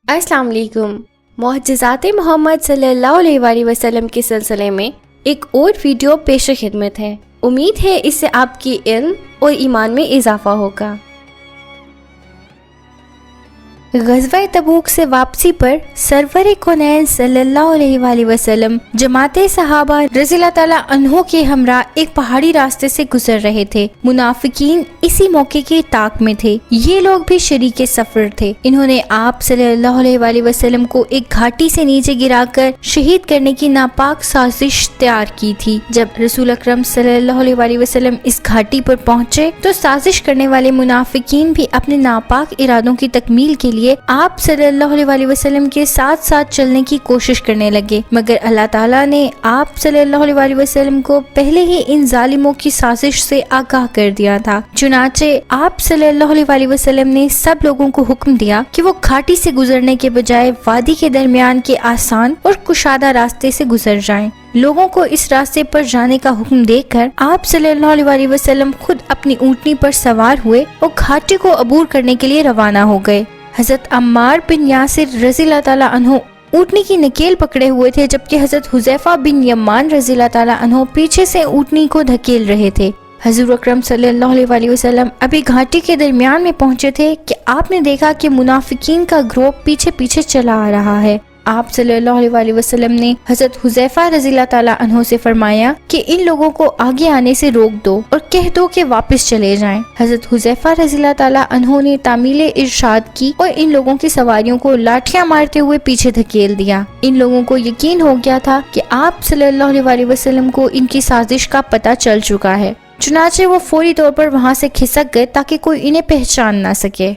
السلام علیکم۔ معجزات محمد صلی اللہ علیہ وسلم کے سلسلے میں ایک اور ویڈیو پیش خدمت ہے۔ امید ہے اس سے آپ کی علم اور ایمان میں اضافہ ہوگا۔ غزوہ تبوک سے واپسی پر سرور کونین صلی اللہ علیہ وآلہ وسلم جماعت صحابہ رضی اللہ تعالیٰ عنہ کے ہمراہ ایک پہاڑی راستے سے گزر رہے تھے۔ منافقین اسی موقع کے طاق میں تھے۔ یہ لوگ بھی شریک سفر تھے۔ انہوں نے آپ صلی اللہ علیہ وآلہ وسلم کو ایک گھاٹی سے نیچے گرا کر شہید کرنے کی ناپاک سازش تیار کی تھی۔ جب رسول اکرم صلی اللہ علیہ وآلہ وسلم اس گھاٹی پر پہنچے تو سازش کرنے والے منافقین بھی اپنے ناپاک ارادوں کی تکمیل کے لیے آپ صلی اللہ علیہ وآلہ وسلم کے ساتھ ساتھ چلنے کی کوشش کرنے لگے، مگر اللہ تعالیٰ نے آپ صلی اللہ علیہ وآلہ وسلم کو پہلے ہی ان ظالموں کی سازش سے آگاہ کر دیا تھا۔ چنانچہ آپ صلی اللہ علیہ وآلہ وسلم نے سب لوگوں کو حکم دیا کہ وہ گھاٹی سے گزرنے کے بجائے وادی کے درمیان کے آسان اور کشادہ راستے سے گزر جائیں۔ لوگوں کو اس راستے پر جانے کا حکم دے کر آپ صلی اللہ علیہ وآلہ وسلم خود اپنی اونٹنی پر سوار ہوئے اور گھاٹی کو عبور کرنے کے لیے روانہ ہو گئے۔ حضرت عمار بن یاسر رضی اللہ تعالیٰ عنہ اونٹنی کی نکیل پکڑے ہوئے تھے، جبکہ حضرت حذیفہ بن یمان رضی اللہ تعالیٰ عنہ پیچھے سے اونٹنی کو دھکیل رہے تھے۔ حضور اکرم صلی اللہ علیہ وآلہ وسلم ابھی گھاٹی کے درمیان میں پہنچے تھے کہ آپ نے دیکھا کہ منافقین کا گروہ پیچھے پیچھے چلا آ رہا ہے۔ آپ صلی اللہ علیہ وآلہ وسلم نے حضرت حذیفہ رضی اللہ تعالیٰ عنہ سے فرمایا کہ ان لوگوں کو آگے آنے سے روک دو اور کہہ دو کہ واپس چلے جائیں۔ حضرت حذیفہ رضی اللہ تعالیٰ عنہ نے تعمیل ارشاد کی اور ان لوگوں کی سواریوں کو لاٹھیاں مارتے ہوئے پیچھے دھکیل دیا۔ ان لوگوں کو یقین ہو گیا تھا کہ آپ صلی اللہ علیہ وآلہ وسلم کو ان کی سازش کا پتہ چل چکا ہے، چنانچہ وہ فوری طور پر وہاں سے کھسک گئے تاکہ کوئی انہیں پہچان نہ سکے۔